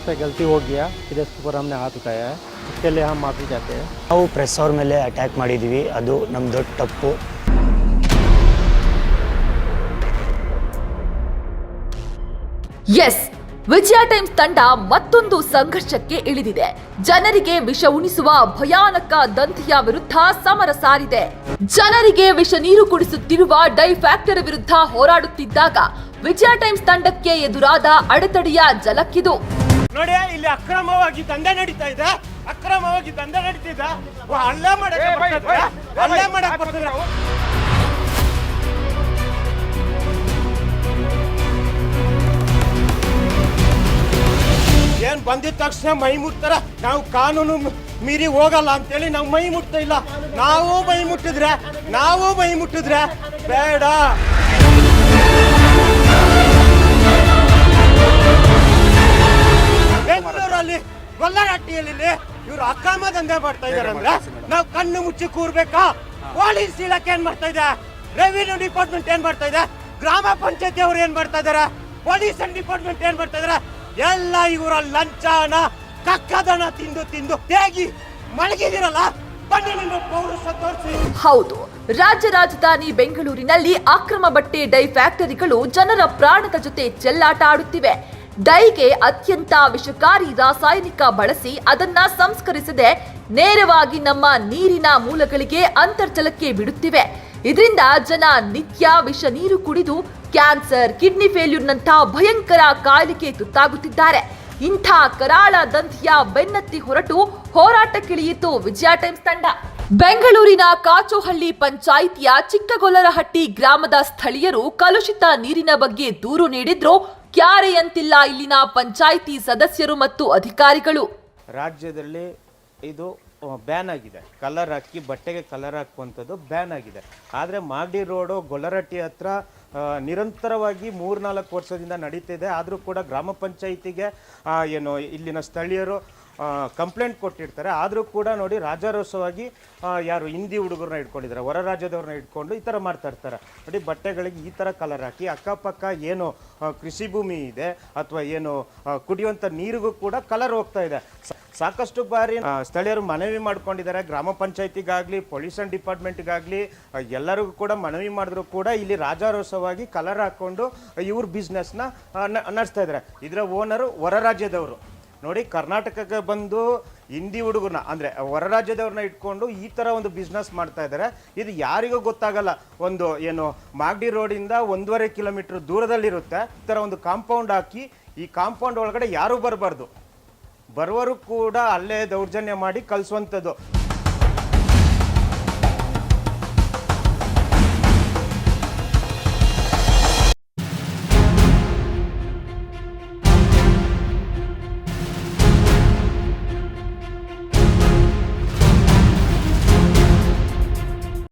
हमसे गलती हो गया, इसके ऊपर हमने हाथ उठाया है, इसके लिए हम माफ़ी चाहते हैं। ನಾವು ಪ್ರೆಸ್ ಅವ್ರ ಮೇಲೆ ಅಟ್ಯಾಕ್ ಮಾಡಿದ್ದೀವಿ, ಅದು ನಮ್ಮ ದೊಡ್ಡ ತಪ್ಪು. ಎಸ್, ವಿಜಯ ಟೈಮ್ಸ್ ತಂಡ ಮತ್ತೊಂದು ಸಂಘರ್ಷಕ್ಕೆ ಇಳಿದಿದೆ. ಜನರಿಗೆ ವಿಷ ಉಣಿಸುವ ಭಯಾನಕ ದಂಧೆಯ ವಿರುದ್ಧ ಸಮರ ಸಾರಿದೆ. ಜನರಿಗೆ ವಿಷ ನೀರು ಕುಡಿಸುತ್ತಿರುವ ಡೈ ಫ್ಯಾಕ್ಟರಿ ವಿರುದ್ಧ ಹೋರಾಡುತ್ತಿದ್ದಾಗ ವಿಜಯ ಟೈಮ್ಸ್ ತಂಡಕ್ಕೆ ಎದುರಾದ ಅಡೆತಡೆಯ ಜಲಕ್ಕಿದು. ನೋಡಿ, ಇಲ್ಲಿ ಅಕ್ರಮವಾಗಿ ದಂಧೆ ನಡೀತಾ ಇದೆ, ಅಕ್ರಮವಾಗಿ ದಂಧೆ ನಡೀತಿದೆ. ಹಲ್ಲೆ ಮಾಡಕ್ಕೆ ಬರ್ತದೆ. ಏನ್ ಬಂದಿದ ತಕ್ಷಣ ಮೈ ಮುಟ್ತಾರ, ನಾವು ಕಾನೂನು ಮೀರಿ ಹೋಗಲ್ಲ ಅಂತೇಳಿ ನಾವು ಮೈ ಮುಟ್ತಾ ಇಲ್ಲ. ನಾವು ಮೈ ಮುಟ್ಟಿದ್ರೆ ಬೇಡ. ಬೆಂಗಳೂರಲ್ಲಿ ಗೊಲ್ಲರಹಟ್ಟಿಯಲ್ಲಿ ಇವ್ರು ಅಕ್ರಮ ದಂಧೆ ಮಾಡ್ತಾ ಇದಾರೆ ಅಂದ್ರೆ ನಾವು ಕಣ್ಣು ಮುಚ್ಚಿ ಕೂರ್ಬೇಕಾ? ಪೊಲೀಸ್ ಇಲಾಖೆ ಏನ್ ಮಾಡ್ತಾ ಇದೆ, ರೆವಿನ್ಯೂ ಡಿಪಾರ್ಟ್ಮೆಂಟ್ ಏನ್ ಮಾಡ್ತಾ ಇದೆ, ಗ್ರಾಮ ಪಂಚಾಯತಿ ಅವ್ರು ಏನ್ ಮಾಡ್ತಾ ಇದಾರೆ, ಪೊಲೀಸ್ ಡಿಪಾರ್ಟ್ಮೆಂಟ್ ಏನ್ ಮಾಡ್ತಾ ಇದಾರೆ, ಎಲ್ಲ ಇವರ ಲಂಚನ ಕಕ್ಕದನ ತಿಂದು ತೇಗಿ ಮಲಗಿದಿರಲ್ಲ. ಹೌದು, ರಾಜ್ಯ ರಾಜಧಾನಿ ಬೆಂಗಳೂರಿನಲ್ಲಿ ಅಕ್ರಮ ಬಟ್ಟೆ ಡೈ ಫ್ಯಾಕ್ಟರಿಗಳು ಜನರ ಪ್ರಾಣದ ಜೊತೆ ಚೆಲ್ಲಾಟ ಆಡುತ್ತಿವೆ. ಡೈಗೆ ಅತ್ಯಂತ ವಿಷಕಾರಿ ರಾಸಾಯನಿಕ ಬಳಸಿ ಅದನ್ನ ಸಂಸ್ಕರಿಸದೆ ನೇರವಾಗಿ ನಮ್ಮ ನೀರಿನ ಮೂಲಗಳಿಗೆ ಅಂತರ್ಜಲಕ್ಕೆ ಬಿಡುತ್ತಿವೆ. ಇದರಿಂದ ಜನ ನಿತ್ಯ ವಿಷ ನೀರು ಕುಡಿದು ಕ್ಯಾನ್ಸರ್, ಕಿಡ್ನಿ ಫೇಲ್ಯೂರ್ನಂಥ ಭಯಂಕರ ಕಾಯಿಲೆಗೆ ತುತ್ತಾಗುತ್ತಿದ್ದಾರೆ. ಇಂಥ ಕರಾಳ ದಂಧೆಯ ಬೆನ್ನತ್ತಿ ಹೊರಟು ಹೋರಾಟಕ್ಕಿಳಿಯಿತು ವಿಜಯ ಟೈಮ್ಸ್ ತಂಡ. ಬೆಂಗಳೂರಿನ ಕಾಚೋಹಳ್ಳಿ ಪಂಚಾಯಿತಿಯ ಚಿಕ್ಕಗೊಲ್ಲರಹಟ್ಟಿ ಗ್ರಾಮದ ಸ್ಥಳೀಯರು ಕಲುಷಿತ ನೀರಿನ ಬಗ್ಗೆ ದೂರು ನೀಡಿದ್ರು. ಕ್ಯಾರೆಯಂತಿಲ್ಲ ಇಲ್ಲಿನ ಪಂಚಾಯಿತಿ ಸದಸ್ಯರು ಮತ್ತು ಅಧಿಕಾರಿಗಳು. ರಾಜ್ಯದಲ್ಲಿ ಇದು ಬ್ಯಾನ್ ಆಗಿದೆ, ಕಲರ್ ಹಾಕಿ ಬಟ್ಟೆಗೆ ಕಲರ್ ಹಾಕುವಂಥದ್ದು ಬ್ಯಾನ್ ಆಗಿದೆ. ಆದರೆ ಮಾಗಡಿ ರೋಡು ಗೊಲ್ಲರಹಟ್ಟಿ ಹತ್ರ ನಿರಂತರವಾಗಿ 3-4 ವರ್ಷದಿಂದ ನಡೀತಿದೆ. ಆದರೂ ಕೂಡ ಗ್ರಾಮ ಪಂಚಾಯಿತಿಗೆ ಏನು ಇಲ್ಲಿನ ಸ್ಥಳೀಯರು ಕಂಪ್ಲೇಂಟ್ ಕೊಟ್ಟಿರ್ತಾರೆ. ಆದರೂ ಕೂಡ ನೋಡಿ, ರಾಜಾರೋಷವಾಗಿ ಯಾರು ಹಿಂದಿ ಹುಡುಗರನ್ನ ಇಟ್ಕೊಂಡಿದ್ದಾರೆ, ಹೊರ ರಾಜ್ಯದವ್ರನ್ನ ಇಟ್ಕೊಂಡು ಈ ಥರ ಮಾಡ್ತಾ ಇರ್ತಾರೆ. ನೋಡಿ, ಬಟ್ಟೆಗಳಿಗೆ ಈ ಥರ ಕಲರ್ ಹಾಕಿ ಅಕ್ಕಪಕ್ಕ ಏನು ಕೃಷಿ ಭೂಮಿ ಇದೆ ಅಥವಾ ಏನು ಕುಡಿಯುವಂಥ ನೀರಿಗೂ ಕೂಡ ಕಲರ್ ಹೋಗ್ತಾ ಇದೆ. ಸಾಕಷ್ಟು ಬಾರಿ ಸ್ಥಳೀಯರು ಮನವಿ ಮಾಡ್ಕೊಂಡಿದ್ದಾರೆ. ಗ್ರಾಮ ಪಂಚಾಯತಿಗಾಗಲಿ ಪೊಲ್ಯೂಷನ್ ಡಿಪಾರ್ಟ್ಮೆಂಟ್ಗಾಗಲಿ ಎಲ್ಲರಿಗೂ ಕೂಡ ಮನವಿ ಮಾಡಿದ್ರು ಕೂಡ ಇಲ್ಲಿ ರಾಜಾರೋಷವಾಗಿ ಕಲರ್ ಹಾಕ್ಕೊಂಡು ಇವ್ರ ಬಿಸ್ನೆಸ್ನ ನಡೆಸ್ತಾ ಇದ್ದಾರೆ. ಇದರ ಓನರು ಹೊರ ರಾಜ್ಯದವರು. ನೋಡಿ, ಕರ್ನಾಟಕಕ್ಕೆ ಬಂದು ಹಿಂದಿ ಹುಡುಗರನ್ನ ಅಂದರೆ ಹೊರ ರಾಜ್ಯದವ್ರನ್ನ ಇಟ್ಕೊಂಡು ಈ ಥರ ಒಂದು ಬಿಸ್ನೆಸ್ ಮಾಡ್ತಾ ಇದ್ದಾರೆ. ಇದು ಯಾರಿಗೂ ಗೊತ್ತಾಗಲ್ಲ. ಒಂದು ಏನು ಮಾಗಡಿ ರೋಡಿಂದ 1.5 ಕಿಲೋಮೀಟರ್ ದೂರದಲ್ಲಿರುತ್ತೆ. ಈ ಥರ ಒಂದು ಕಾಂಪೌಂಡ್ ಹಾಕಿ ಈ ಕಾಂಪೌಂಡ್ ಒಳಗಡೆ ಯಾರೂ ಬರಬಾರ್ದು, ಬರುವರು ಕೂಡ ಅಲ್ಲೇ ದೌರ್ಜನ್ಯ ಮಾಡಿ ಕಳಿಸುವಂಥದ್ದು.